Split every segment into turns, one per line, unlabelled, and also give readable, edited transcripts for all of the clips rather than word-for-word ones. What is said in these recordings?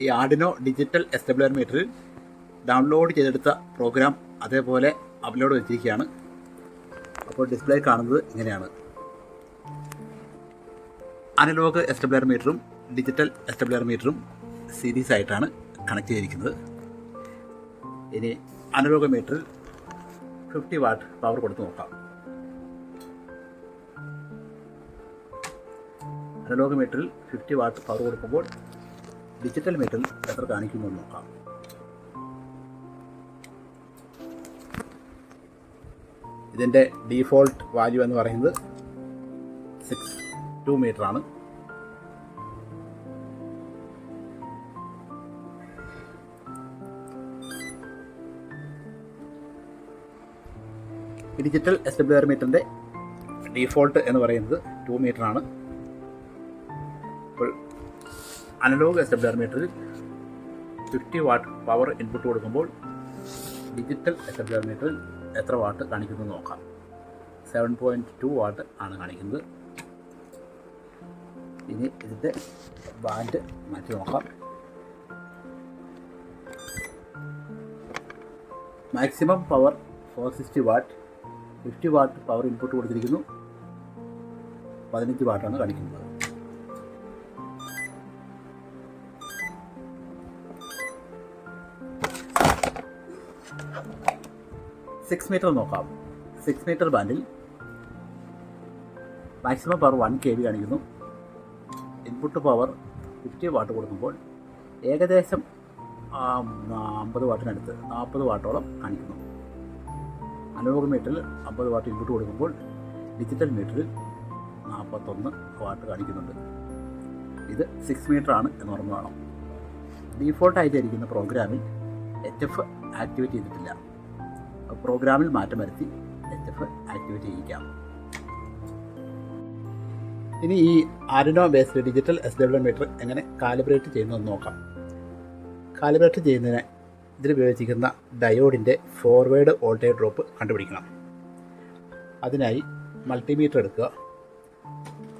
ഈ Arduino digital എസ്റ്റബിലർ മീറ്ററിൽ download ചെയ്തെടുത്ത പ്രോഗ്രാം അതേപോലെ അപ്ലോഡ് വെച്ചിരിക്കുകയാണ്. അപ്പോൾ ഡിസ്പ്ലേ കാണുന്നത് ഇങ്ങനെയാണ്. അനലോഗ് എസ്റ്റബിലർ മീറ്ററും ഡിജിറ്റൽ എസ്റ്റബിലർ മീറ്ററും സീരീസ് ആയിട്ടാണ് കണക്ട് ചെയ്തിരിക്കുന്നത്. ഇനി അനലോഗ് മീറ്ററിൽ 50 വാട്ട് പവർ കൊടുത്ത് നോക്കാം. അനലോഗ് മീറ്ററിൽ 50 വാട്ട് പവർ കൊടുക്കുമ്പോൾ ഡിജിറ്റൽ മീറ്ററിൽ എത്ര കാണിക്കുന്നു എന്ന് നോക്കാം. ഇതിൻ്റെ ഡീഫോൾട്ട് വാല്യൂ എന്ന് പറയുന്നത് 62 മീറ്ററാണ്. ഡിജിറ്റൽ എസ്റ്റബിലർ മീറ്ററിൻ്റെ ഡീഫോൾട്ട് എന്ന് പറയുന്നത് 2 മീറ്ററാണ്. അപ്പോൾ അനലോഗ് എസ്റ്റബിലർ മീറ്ററിൽ 50 വാട്ട് പവർ ഇൻപുട്ട് കൊടുക്കുമ്പോൾ ഡിജിറ്റൽ എസ്റ്റബിലർ മീറ്ററിൽ എത്ര വാട്ട് കാണിക്കുന്നു നോക്കാം. 7.2 വാട്ട് ആണ് കാണിക്കുന്നത്. ഇനി ഇതിൻ്റെ ബാൻഡ് മാറ്റി നോക്കാം. Maximum power 460 what. 50 watt power input കൊടുത്തിരിക്കുന്നു. 15 വാട്ടാണ് കാണിക്കുന്നത്. സിക്സ് മീറ്റർ നോക്കാം. 6 മീറ്റർ ബാൻഡിൽ മാക്സിമം പവർ 1 kV കാണിക്കുന്നു. ഇൻപുട്ട് പവർ 50 വാട്ട് കൊടുക്കുമ്പോൾ ഏകദേശം 50 വാട്ടിനടുത്ത് 40 വാട്ടോളം കാണിക്കുന്നു. അനലോഗ് മീറ്ററിൽ 50 വാട്ട് ഇൻപുട്ട് കൊടുക്കുമ്പോൾ ഡിജിറ്റൽ മീറ്ററിൽ 41 വാട്ട് കാണിക്കുന്നുണ്ട്. ഇത് 6 മീറ്റർ ആണ് എന്ന് ഓർമ്മ വേണം. ഡീഫോൾട്ടായിട്ടിരിക്കുന്ന പ്രോഗ്രാമിൽ HF ആക്ടിവേറ്റ് ചെയ്തിട്ടില്ല. പ്രോഗ്രാമിൽ മാറ്റം വരുത്തി HF ആക്ടിവേറ്റ് ചെയ്യിക്കാം. ഇനി ഈ ആർഡിനോ ബേസ്ഡ് ഡിജിറ്റൽ എസ്റ്റബിലർ മീറ്റർ എങ്ങനെ കാലിബ്രേറ്റ് ചെയ്യുന്നതെന്ന് നോക്കാം. കാലിബ്രേറ്റ് ചെയ്യുന്നതിന് ഇതിൽ ഉപയോഗിച്ചിരിക്കുന്ന ഡയോഡിൻ്റെ ഫോർവേഡ് വോൾട്ടേജ് ഡ്രോപ്പ് കണ്ടുപിടിക്കണം. അതിനായി മൾട്ടിമീറ്റർ എടുക്കുക.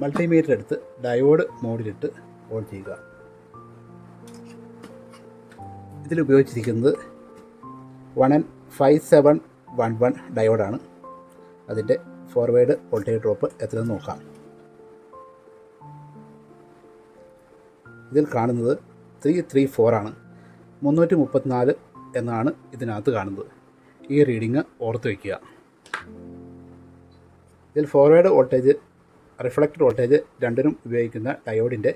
മൾട്ടിമീറ്റർ എടുത്ത് ഡയോഡ് മോഡിലിട്ട് ഓൺ ചെയ്യുക. ഇതിൽ ഉപയോഗിച്ചിരിക്കുന്നത് 1N5711 ഡയോഡാണ്. അതിൻ്റെ ഫോർവേഡ് വോൾട്ടേജ് ഡ്രോപ്പ് എത്രയെന്ന് നോക്കാം. ഇതിൽ കാണുന്നത് 334 ആണ്. 334 എന്നാണ് ഇതിനകത്ത് കാണുന്നത്. ഈ റീഡിങ് ഓർത്ത് വയ്ക്കുക. ഇതിൽ ഫോർവേഡ് വോൾട്ടേജ് റിഫ്ലക്റ്റഡ് വോൾട്ടേജ് രണ്ടിനും ഉപയോഗിക്കുന്ന ഡയോഡിൻ്റെ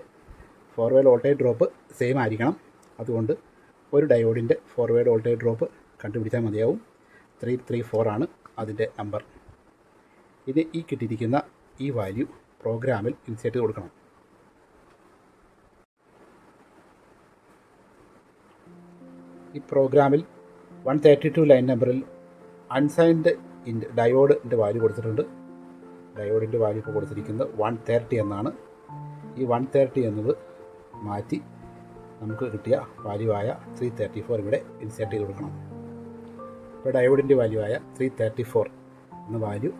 ഫോർവേഡ് വോൾട്ടേജ് ഡ്രോപ്പ് സെയിം ആയിരിക്കണം. അതുകൊണ്ട് ഒരു ഡയോഡിൻ്റെ ഫോർവേഡ് വോൾട്ടേജ് ഡ്രോപ്പ് കണ്ടുപിടിച്ചാൽ മതിയാവും. 334 ആണ് അതിൻ്റെ നമ്പർ. ഇനി ഈ കിട്ടിയിരിക്കുന്ന ഈ വാല്യൂ പ്രോഗ്രാമിൽ ഇൻസേർട്ട് കൊടുക്കണം. ഈ പ്രോഗ്രാമിൽ 132 ലൈൻ നമ്പറിൽ അൺസൈൻഡ് ഡയോഡിൻ്റെ വാല്യൂ കൊടുത്തിട്ടുണ്ട്. ഡയോഡിൻ്റെ വാല്യൂ ഇപ്പോൾ കൊടുത്തിരിക്കുന്നത് 130 എന്നാണ്. ഈ 130 എന്നത് മാറ്റി നമുക്ക് കിട്ടിയ വാല്യൂ ആയ 334 ഇവിടെ ഇൻസേർട്ട് ചെയ്ത് കൊടുക്കണം. ഇപ്പോൾ ഡയോഡിൻ്റെ വാല്യൂ ആയ 334 എന്ന വാല്യൂ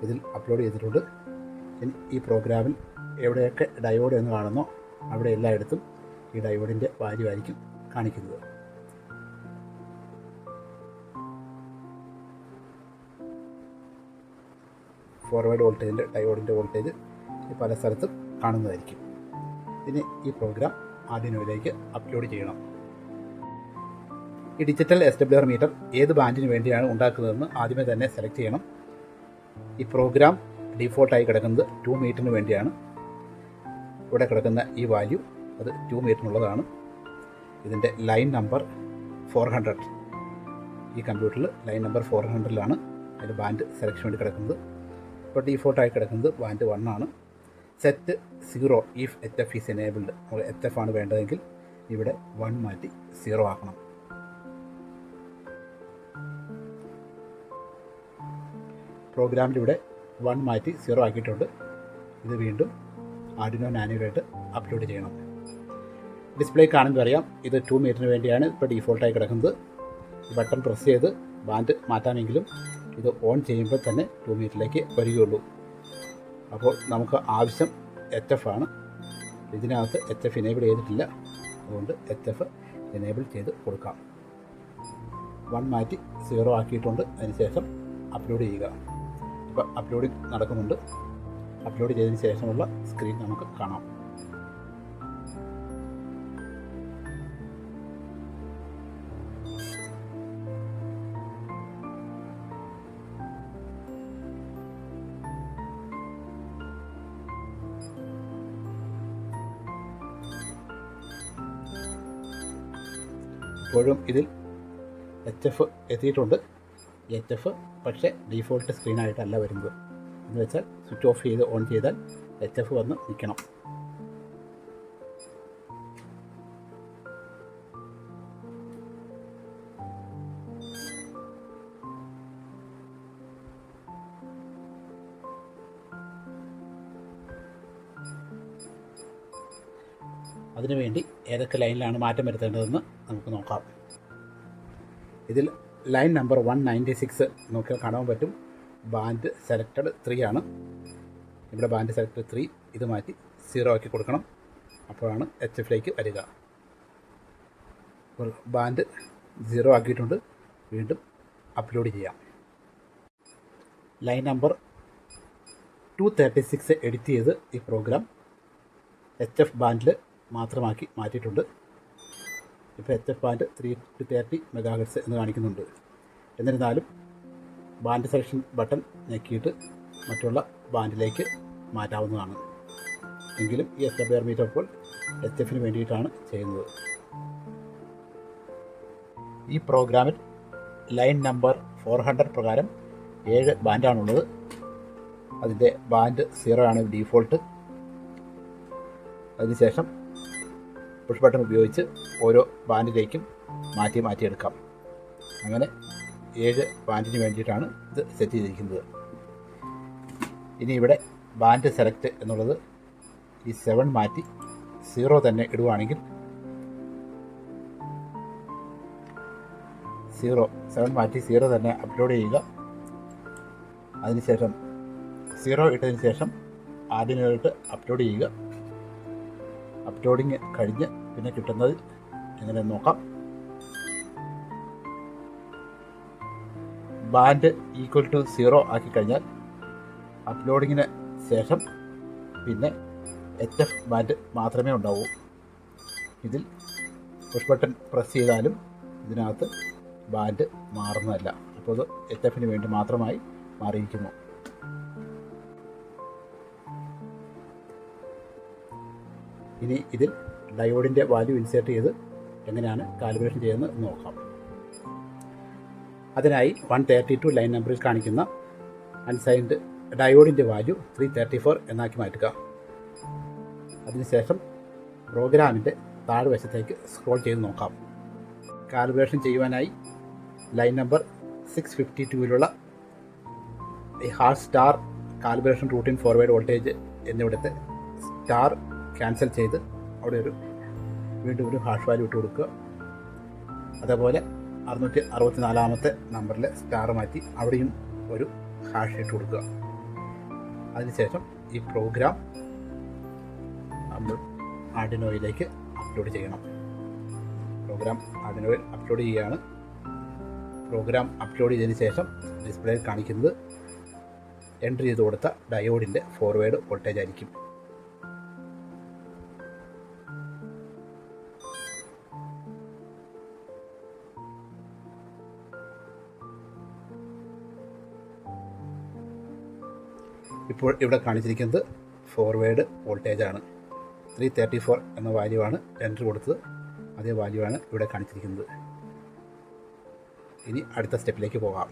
ഇതിൽ അപ്ലോഡ് ചെയ്തിട്ടുണ്ട്. ഈ പ്രോഗ്രാമിൽ എവിടെയൊക്കെ ഡയോഡ് എന്ന് കാണുന്നോ അവിടെ എല്ലായിടത്തും ഈ ഡയോഡിൻ്റെ വാല്യൂ ആയിരിക്കും കാണിക്കുന്നത്. ഫോർവേഡ് വോൾട്ടേജിൻ്റെ ഡയോഡിൻ്റെ വോൾട്ടേജ് പല സ്ഥലത്തും കാണുന്നതായിരിക്കും. ഇനി ഈ പ്രോഗ്രാം ആർഡിനോയിലേക്ക് അപ്ലോഡ് ചെയ്യണം. ഈ ഡിജിറ്റൽ എസ്റ്റബിലർ മീറ്റർ ഏത് ബാൻഡിന് വേണ്ടിയാണ് ഉണ്ടാക്കുന്നതെന്ന് ആദ്യമേ തന്നെ സെലക്ട് ചെയ്യണം. ഈ പ്രോഗ്രാം ഡീഫോൾട്ടായി കിടക്കുന്നത് 2 മീറ്ററിന് വേണ്ടിയാണ്. ഇവിടെ കിടക്കുന്ന ഈ വാല്യൂ അത് 2 മീറ്ററിനുള്ളതാണ്. ഇതിൻ്റെ ലൈൻ നമ്പർ 400. ഈ കമ്പ്യൂട്ടറിൽ ലൈൻ നമ്പർ 400ലാണ് അതിൻ്റെ ബാൻഡ് സെലക്ഷൻ വേണ്ടി കിടക്കുന്നത്. ഇപ്പോൾ ഡീഫോൾട്ടായി കിടക്കുന്നത് ബാൻഡ് 1 ആണ്. Set 0 if HF is enabled. നമ്മൾ HF ആണ് വേണ്ടതെങ്കിൽ ഇവിടെ 1 മാറ്റി 0 ആക്കണം. പ്രോഗ്രാമിലിവിടെ 1 മാറ്റി 0 ആക്കിയിട്ടുണ്ട്. ഇത് വീണ്ടും ആർഡിനോ നാനോയിലായിട്ട് അപ്ലോഡ് ചെയ്യണം. ഡിസ്പ്ലേ കാണുമ്പോൾ അറിയാം ഇത് 2 മീറ്ററിന് വേണ്ടിയാണ് ഇപ്പോൾ ഡീഫോൾട്ടായി കിടക്കുന്നത്. ബട്ടൺ പ്രസ് ചെയ്ത് ബാൻഡ് മാറ്റാമെങ്കിലും ഇത് ഓൺ ചെയ്യുമ്പോൾ തന്നെ 2 മീറ്ററിലേക്ക് വരികയുള്ളൂ. അപ്പോൾ നമുക്ക് ആവശ്യം HF ആണ്. ഇതിനകത്ത് HF എനേബിൾ ചെയ്തിട്ടില്ല. അതുകൊണ്ട് HF എനേബിൾ ചെയ്ത് കൊടുക്കാം. 1 മാറ്റി 0 ആക്കിയിട്ടുണ്ട്. അതിനുശേഷം അപ്ലോഡ് ചെയ്യുക. ഇപ്പോൾ അപ്ലോഡിങ് നടക്കുന്നുണ്ട്. അപ്ലോഡ് ചെയ്തതിന് ശേഷമുള്ള സ്ക്രീൻ നമുക്ക് കാണാം. ഇപ്പോഴും ഇതിൽ HF എത്തിയിട്ടുണ്ട്. HF പക്ഷേ ഡീഫോൾട്ട് സ്ക്രീനായിട്ടല്ല വരുന്നത്. എന്ന് വെച്ചാൽ സ്വിച്ച് ഓഫ് ചെയ്ത് ഓൺ ചെയ്താൽ HF വന്ന് നിൽക്കണം. അതിനുവേണ്ടി ഏതൊക്കെ ലൈനിലാണ് മാറ്റം വരുത്തേണ്ടതെന്ന് നമുക്ക് നോക്കാം. ഇതിൽ ലൈൻ നമ്പർ 196 നോക്കിയാൽ കാണാൻ പറ്റും. ബാൻഡ് സെലക്റ്റഡ് 3 ആണ്. ഇവിടെ ബാൻഡ് സെലക്റ്റഡ് 3 ഇത് മാറ്റി 0 ആക്കി കൊടുക്കണം. അപ്പോഴാണ് HFലേക്ക് വരിക. അപ്പോൾ ബാൻഡ് 0 ആക്കിയിട്ടുണ്ട്. വീണ്ടും അപ്ലോഡ് ചെയ്യാം. ലൈൻ നമ്പർ 236 എഡിറ്റ് ചെയ്ത് ഈ പ്രോഗ്രാം HF ബാൻഡിൽ മാത്രമാക്കി മാറ്റിയിട്ടുണ്ട്. ഇപ്പോൾ HF ബാൻഡ് 330 MHz എന്ന് കാണിക്കുന്നുണ്ട്. എന്നിരുന്നാലും ബാൻഡ് സെലക്ഷൻ ബട്ടൺ ഞെക്കിയിട്ട് മറ്റുള്ള ബാൻഡിലേക്ക് മാറ്റാവുന്നതാണ്. എങ്കിലും ഈ SWR മീറ്റർ ഇപ്പോൾ HFന് വേണ്ടിയിട്ടാണ് ചെയ്യുന്നത്. ഈ പ്രോഗ്രാമിൽ ലൈൻ നമ്പർ 400 പ്രകാരം 7 ബാൻഡാണുള്ളത്. അതിൻ്റെ ബാൻഡ് 0 ആണ് ഡീഫോൾട്ട്. അതിനുശേഷം പുഷ് ബട്ടൺ ഉപയോഗിച്ച് ഓരോ ബാൻഡിലേക്കും മാറ്റിയെടുക്കാം. അങ്ങനെ 7 ബാൻഡിന് വേണ്ടിയിട്ടാണ് ഇത് സെറ്റ് ചെയ്തിരിക്കുന്നത്. ഇനി ഇവിടെ ബാൻഡ് സെലക്ട് എന്നുള്ളത് ഈ 7 മാറ്റി 0 തന്നെ ഇടുവാണെങ്കിൽ 7 മാറ്റി 0 തന്നെ അപ്ലോഡ് ചെയ്യുക. അതിനുശേഷം 0 ഇട്ടതിന് ശേഷം ആദ്യമായിട്ട് അപ്ലോഡ് ചെയ്യുക. അപ്ലോഡിങ് കഴിഞ്ഞ് പിന്നെ കിട്ടുന്നത് എങ്ങനെ നോക്കാം. ബാൻഡ് ഈക്വൽ ടു 0 ആക്കി കഴിഞ്ഞാൽ അപ്ലോഡിങ്ങിന് ശേഷം പിന്നെ HF ബാൻഡ് മാത്രമേ ഉണ്ടാവൂ. ഇതിൽ പുഷ് ബട്ടൺ പ്രസ് ചെയ്താലും ഇതിനകത്ത് ബാൻഡ് മാറുന്നതല്ല. അപ്പോൾ അത് HFന് വേണ്ടി മാത്രമായി മാറിയിരിക്കുന്നു. ഇനി ഇതിൽ ഡയോഡിൻ്റെ വാല്യൂ ഇൻസേർട്ട് ചെയ്ത് എങ്ങനെയാണ് കാലിബ്രേഷൻ ചെയ്യുന്നത് നോക്കാം. അതിനായി 132 ലൈൻ നമ്പറിൽ കാണിക്കുന്ന അൺസൈൻഡ് ഡയോഡിൻ്റെ വാല്യൂ 334 എന്നാക്കി മാറ്റുക. അതിനുശേഷം പ്രോഗ്രാമിൻ്റെ താഴ്വശത്തേക്ക് സ്ക്രോൾ ചെയ്ത് നോക്കാം. കാലിബ്രേഷൻ ചെയ്യുവാനായി ലൈൻ നമ്പർ 652 ഈ hash star calibration routine forward voltage എന്നിവിടുത്തെ സ്റ്റാർ ക്യാൻസൽ ചെയ്ത് അവിടെ വീണ്ടും ഒരു ഹാഷ് വാല്യൂ ഇട്ട് കൊടുക്കുക. അതേപോലെ 664 നമ്പറിൽ സ്റ്റാർ മാറ്റി അവിടെയും ഒരു ഹാഷ് ഇട്ട് കൊടുക്കുക. അതിനുശേഷം ഈ പ്രോഗ്രാം നമ്മൾ ആർഡിനോയിലേക്ക് അപ്ലോഡ് ചെയ്യണം. പ്രോഗ്രാം ആർഡിനോയിൽ അപ്ലോഡ് ചെയ്യുകയാണ്. പ്രോഗ്രാം അപ്ലോഡ് ചെയ്തതിന് ശേഷം ഡിസ്പ്ലേയിൽ കാണിക്കുന്നത് എൻ്റർ ചെയ്ത് കൊടുത്ത ഡയോഡിൻ്റെ ഫോർവേഡ് വോൾട്ടേജ് ആയിരിക്കും. ഇപ്പോൾ ഇവിടെ കാണിച്ചിരിക്കുന്നത് ഫോർവേഡ് വോൾട്ടേജാണ്. 334 എന്ന വാല്യൂ ആണ് എൻ്റർ കൊടുത്തത്. അതേ വാല്യൂ ആണ് ഇവിടെ കാണിച്ചിരിക്കുന്നത്. ഇനി അടുത്ത സ്റ്റെപ്പിലേക്ക് പോകാം.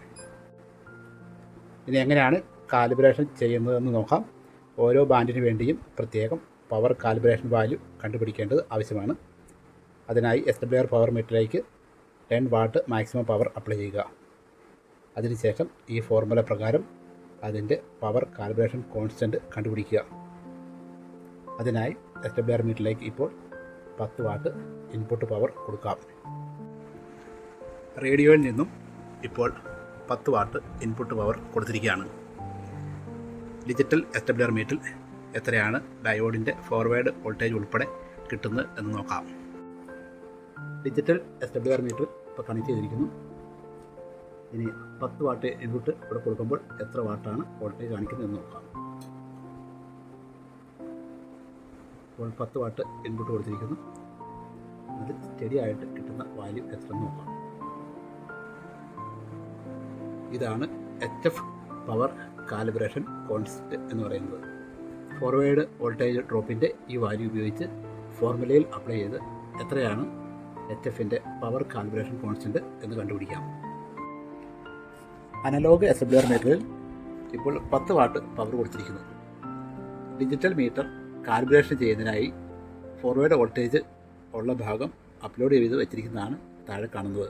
ഇനി എങ്ങനെയാണ് കാലിബ്രേഷൻ ചെയ്യുന്നതെന്ന് നോക്കാം. ഓരോ ബാൻഡിന് വേണ്ടിയും പ്രത്യേകം പവർ കാലിബ്രേഷൻ വാല്യൂ കണ്ടുപിടിക്കേണ്ടത് ആവശ്യമാണ്. അതിനായി SWR പവർ മീറ്ററിലേക്ക് 10 വാട്ട് മാക്സിമം പവർ അപ്ലൈ ചെയ്യുക. അതിനുശേഷം ഈ ഫോർമുല പ്രകാരം അതിൻ്റെ പവർ കാലിബ്രേഷൻ കോൺസ്റ്റൻറ്റ് കണ്ടുപിടിക്കുക. അതിനായി SWR മീറ്ററിലേക്ക് ഇപ്പോൾ 10 വാട്ട് ഇൻപുട്ട് പവർ കൊടുക്കാം. റേഡിയോയിൽ നിന്നും ഇപ്പോൾ 10 വാട്ട് ഇൻപുട്ട് പവർ കൊടുത്തിരിക്കുകയാണ്. ഡിജിറ്റൽ SWR മീറ്ററിൽ എത്രയാണ് ഡയോഡിൻ്റെ ഫോർവേഡ് വോൾട്ടേജ് ഉൾപ്പെടെ കിട്ടുന്നത് എന്ന് നോക്കാം. ഡിജിറ്റൽ SWR മീറ്റർ ഇപ്പോൾ കണക്ട് ചെയ്തിരിക്കുന്നു. ഇനി 10 വാട്ട് ഇൻപുട്ട് ഇവിടെ കൊടുക്കുമ്പോൾ എത്ര വാട്ടാണ് വോൾട്ടേജ് കാണിക്കുന്നത് എന്ന് നോക്കാം. ഇപ്പോൾ 10 വാട്ട് ഇൻപുട്ട് കൊടുത്തിരിക്കുന്നു. അത് സ്റ്റഡി ആയിട്ട് കിട്ടുന്ന വാല്യൂ എത്ര എന്ന് നോക്കാം. ഇതാണ് HF പവർ കാലിബ്രേഷൻ കോൺസ്റ്റന്റ് എന്ന് പറയുന്നത്. ഫോർവേഡ് വോൾട്ടേജ് ഡ്രോപ്പിൻ്റെ ഈ വാല്യൂ ഉപയോഗിച്ച് ഫോർമുലയിൽ അപ്ലൈ ചെയ്ത് എത്രയാണ് HFൻ്റെ പവർ കാലിബ്രേഷൻ കോൺസ്റ്റന്റ് എന്ന് കണ്ടുപിടിക്കാം. അനലോഗ് SWR മീറ്ററിൽ ഇപ്പോൾ 10 വാട്ട് പവർ കൊടുത്തിരിക്കുന്നു. ഡിജിറ്റൽ മീറ്റർ കാലിബ്രേഷൻ ചെയ്യുന്നതിനായി ഫോർവേഡ് വോൾട്ടേജ് ഉള്ള ഭാഗം അപ്ലോഡ് ചെയ്ത് വെച്ചിരിക്കുന്നതാണ് താഴെ കാണുന്നത്.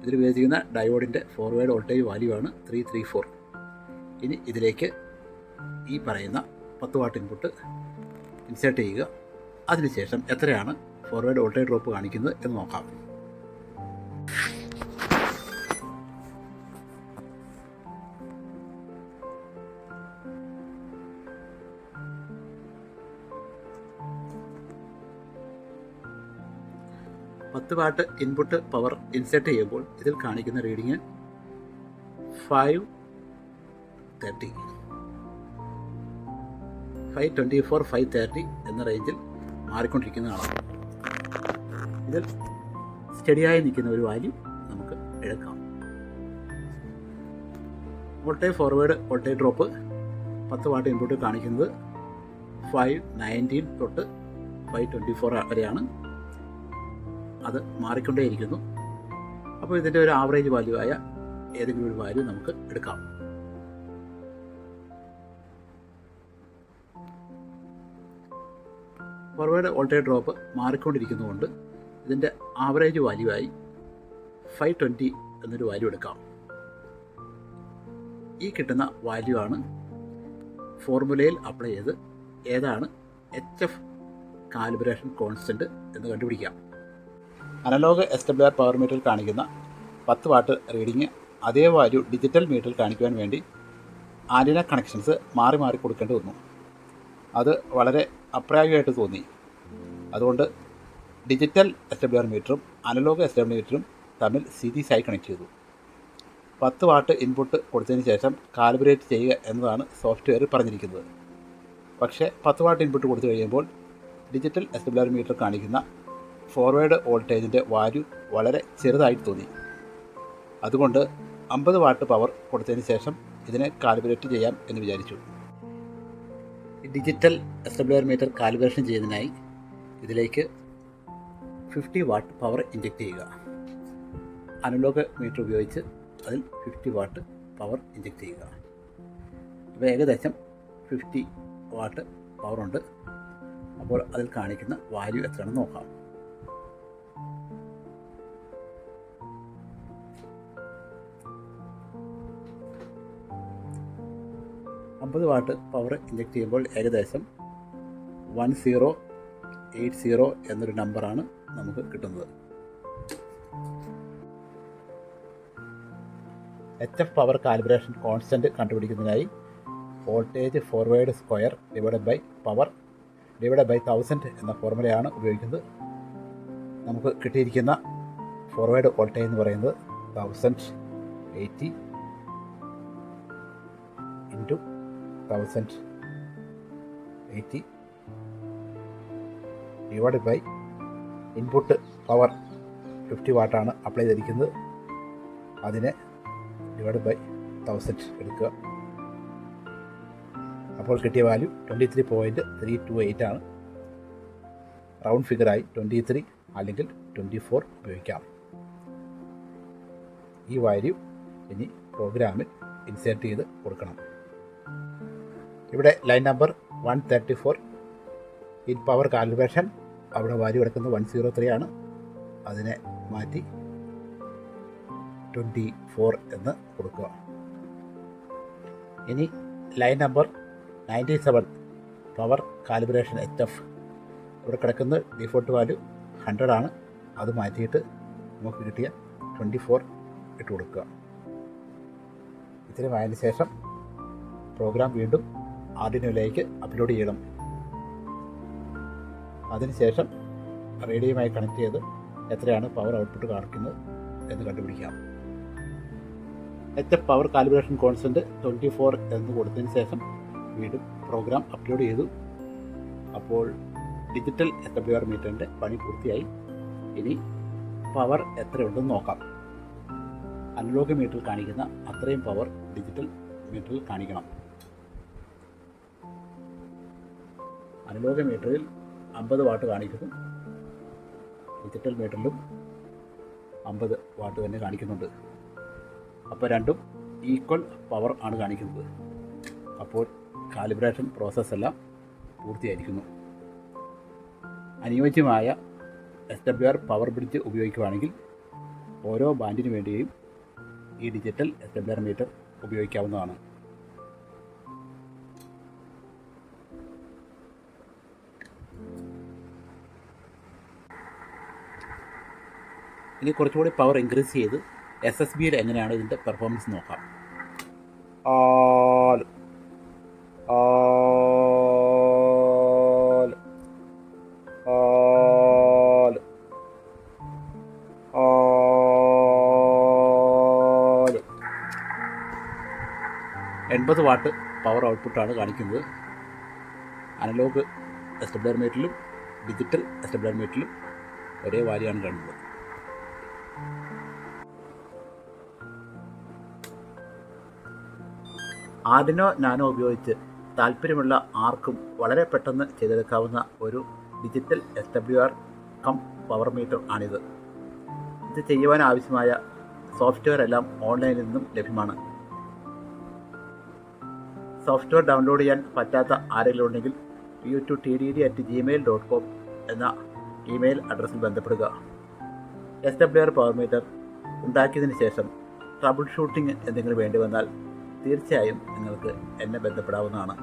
ഇതിൽ ഉപയോഗിച്ചിരിക്കുന്ന ഡയോഡിൻ്റെ ഫോർവേഡ് വോൾട്ടേജ് വാല്യൂ ആണ് 334. ഇനി ഇതിലേക്ക് ഈ പറയുന്ന 10 വാട്ട് ഇൻപുട്ട് ഇൻസേർട്ട് ചെയ്യുക. അതിനുശേഷം എത്രയാണ് ഫോർവേഡ് വോൾട്ടേജ് ഡ്രോപ്പ് കാണിക്കുന്നത് എന്ന് നോക്കാം. പത്ത് വാട്ട് ഇൻപുട്ട് പവർ ഇൻസെർട്ട് ചെയ്യുമ്പോൾ ഇതിൽ കാണിക്കുന്ന റീഡിങ് 530, 524, 530 എന്ന റേഞ്ചിൽ മാറിക്കൊണ്ടിരിക്കുന്നതാണ്. ഇതിൽ സ്റ്റഡിയായി നിൽക്കുന്ന ഒരു വാല്യൂ നമുക്ക് എടുക്കാം. Voltage forward voltage drop 10 what input കാണിക്കുന്നത് 519 തൊട്ട് 524 വരെയാണ്. അത് മാറിക്കൊണ്ടേയിരിക്കുന്നു. അപ്പോൾ ഇതിൻ്റെ ഒരു ആവറേജ് വാല്യൂ ആയ ഏതെങ്കിലും ഒരു വാല്യൂ നമുക്ക് എടുക്കാം. ഫോർവേഡ് വോൾട്ടേജ് ഡ്രോപ്പ് മാറിക്കൊണ്ടിരിക്കുന്നതുകൊണ്ട് ഇതിൻ്റെ ആവറേജ് വാല്യൂ ആയി 520 എന്നൊരു വാല്യൂ എടുക്കാം. ഈ കിട്ടുന്ന വാല്യൂ ആണ് ഫോർമുലയിൽ അപ്ലൈ ചെയ്ത് ഏതാണ് HF കാലിബ്രേഷൻ കോൺസ്റ്റന്റ് എന്ന് കണ്ടുപിടിക്കാം. അനലോഗ് SWR പവർ മീറ്ററിൽ കാണിക്കുന്ന 10 വാട്ട് റീഡിങ് അതേ വാല്യൂ ഡിജിറ്റൽ മീറ്ററിൽ കാണിക്കുവാൻ വേണ്ടി ആൻറ്റിന കണക്ഷൻസ് മാറി മാറി കൊടുക്കേണ്ടി വന്നു. അത് വളരെ അപ്രായോഗികമായിട്ട് തോന്നി. അതുകൊണ്ട് ഡിജിറ്റൽ SWR മീറ്ററും അനലോഗ് SWR മീറ്ററും തമ്മിൽ സീരീസായി കണക്ട് ചെയ്തു. 10 വാട്ട് ഇൻപുട്ട് കൊടുത്തതിന് ശേഷം കാലിബ്രേറ്റ് ചെയ്യുക എന്നതാണ് സോഫ്റ്റ്വെയർ പറഞ്ഞിരിക്കുന്നത്. പക്ഷേ 10 വാട്ട് ഇൻപുട്ട് കൊടുത്തു കഴിയുമ്പോൾ ഡിജിറ്റൽ SWR മീറ്റർ കാണിക്കുന്ന ഫോർവേഡ് വോൾട്ടേജിൻ്റെ വാല്യൂ വളരെ ചെറുതായിട്ട് തോന്നി. അതുകൊണ്ട് 50 വാട്ട് പവർ കൊടുത്തതിന് ശേഷം ഇതിനെ കാലിബ്രേറ്റ് ചെയ്യാം എന്ന് വിചാരിച്ചു. ഡിജിറ്റൽ SWR മീറ്റർ കാലിബ്രേഷൻ ചെയ്യുന്നതിനായി ഇതിലേക്ക് 50 വാട്ട് പവർ ഇഞ്ചെക്റ്റ് ചെയ്യുക. അനലോഗ് മീറ്റർ ഉപയോഗിച്ച് അതിൽ 50 വാട്ട് പവർ ഇഞ്ചെക്റ്റ് ചെയ്യുക. അപ്പോൾ ഏകദേശം 50 വാട്ട് പവറുണ്ട്. അപ്പോൾ അതിൽ കാണിക്കുന്ന വാല്യൂ എത്രയാണെന്ന് നോക്കാം. 50 വാട്ട് പവർ ഇഞ്ചെക്റ്റ് ചെയ്യുമ്പോൾ ഏകദേശം 1080 എന്നൊരു നമ്പറാണ് നമുക്ക് കിട്ടുന്നത്. HF പവർ കാലിബ്രേഷൻ കോൺസ്റ്റന്റ് കണ്ടുപിടിക്കുന്നതിനായി voltage forward square divided by power divided by 1000 എന്ന ഫോർമുലയാണ് ഉപയോഗിക്കുന്നത്. നമുക്ക് കിട്ടിയിരിക്കുന്ന ഫോർവേഡ് വോൾട്ടേജ് എന്ന് പറയുന്നത് 1080 into 1080 divided by input power 50 വാട്ടാണ് അപ്ലൈ ചെയ്തിരിക്കുന്നത്. അതിനെ ഡിവൈഡഡ് ബൈ 1000 എടുക്കുക. അപ്പോൾ കിട്ടിയ വാല്യൂ 23.328 ആണ്. റൗണ്ട് ഫിഗറായി 23 അല്ലെങ്കിൽ 24 ഉപയോഗിക്കാം. ഈ വാല്യൂ ഇനി പ്രോഗ്രാമിൽ ഇൻസേർട്ട് ചെയ്ത് കൊടുക്കണം. ഇവിടെ line number 134 in power calibration, അവിടെ വാല്യൂ കിടക്കുന്നത് 103 ആണ്. അതിനെ മാറ്റി 24 എന്ന് കൊടുക്കുക. ഇനി line number 97 power calibration HF, ഇവിടെ കിടക്കുന്ന ഡിഫോൾട്ട് വാല്യൂ 100 ആണ്. അത് മാറ്റിയിട്ട് നമുക്ക് കിട്ടിയ 24 ഇട്ട് കൊടുക്കുക. ഇത്രയും ആയതിനു ശേഷം പ്രോഗ്രാം വീണ്ടും ആർഡിനോയിലേക്ക് അപ്ലോഡ് ചെയ്യണം. അതിനുശേഷം റേഡിയോയുമായി കണക്ട് ചെയ്ത് എത്രയാണ് പവർ ഔട്ട്പുട്ട് കാണിക്കുന്നത് എന്ന് കണ്ടുപിടിക്കാം. സെറ്റപ്പ് പവർ കാലിബ്രേഷൻ കോൺസ്റ്റൻറ്റ് 24 എന്ന് കൊടുത്തതിന് ശേഷം വീണ്ടും പ്രോഗ്രാം അപ്ലോഡ് ചെയ്തു. അപ്പോൾ ഡിജിറ്റൽ SWR മീറ്ററിൻ്റെ പണി പൂർത്തിയായി. ഇനി പവർ എത്രയുണ്ടെന്ന് നോക്കാം. അനലോഗ് മീറ്ററിൽ കാണിക്കുന്ന അത്രയും പവർ ഡിജിറ്റൽ മീറ്ററിൽ കാണിക്കണം. അനലോഗ് മീറ്ററിൽ 50 വാട്ട് കാണിക്കുന്നു, ഡിജിറ്റൽ മീറ്ററിലും 50 വാട്ട് തന്നെ കാണിക്കുന്നുണ്ട്. അപ്പോൾ രണ്ടും ഈക്വൽ പവർ ആണ് കാണിക്കുന്നത്. അപ്പോൾ കാലിബ്രേഷൻ പ്രോസസ്സ് എല്ലാം പൂർത്തിയായിരിക്കുന്നു. അനുയോജ്യമായ SWR പവർ ബ്രിഡ്ജ് ഉപയോഗിക്കുകയാണെങ്കിൽ ഓരോ ബാൻഡിനു വേണ്ടിയും ഈ ഡിജിറ്റൽ SWR മീറ്റർ ഉപയോഗിക്കാവുന്നതാണ്. ഇനി കുറച്ചുകൂടി പവർ ഇൻക്രീസ് ചെയ്ത് SSBയിൽ എങ്ങനെയാണ് ഇതിൻ്റെ പെർഫോമൻസ് നോക്കാം. എൺപത് വാട്ട് പവർ ഔട്ട്പുട്ടാണ് കാണിക്കുന്നത്. അനലോഗ് SWR മീറ്ററിലും ഡിജിറ്റൽ SWR മീറ്ററിലും ഒരേ വാല്യാണ് കാണുന്നത്. ആർഡിനോ നാനോ ഉപയോഗിച്ച് താല്പര്യമുള്ള ആർക്കും വളരെ പെട്ടെന്ന് ചെയ്തെടുക്കാവുന്ന ഒരു digital SWR cum power meter ആണിത്. ഇത് ചെയ്യുവാൻ ആവശ്യമായ സോഫ്റ്റ്വെയർ എല്ലാം ഓൺലൈനിൽ നിന്നും ലഭ്യമാണ്. സോഫ്റ്റ്വെയർ ഡൗൺലോഡ് ചെയ്യാൻ പറ്റാത്ത ആരെങ്കിലും ഉണ്ടെങ്കിൽ vu2tdd@gmail.com എന്ന ഇമെയിൽ അഡ്രസ്സിൽ ബന്ധപ്പെടുക. SWR പവർ മീറ്റർ ഉണ്ടാക്കിയതിന് ശേഷം ട്രബിൾ ഷൂട്ടിംഗ് എന്തെങ്കിലും വേണ്ടി വന്നാൽ തീർച്ചയായും നിങ്ങൾക്ക് എന്നെ ബന്ധപ്പെടാവുന്നതാണ്.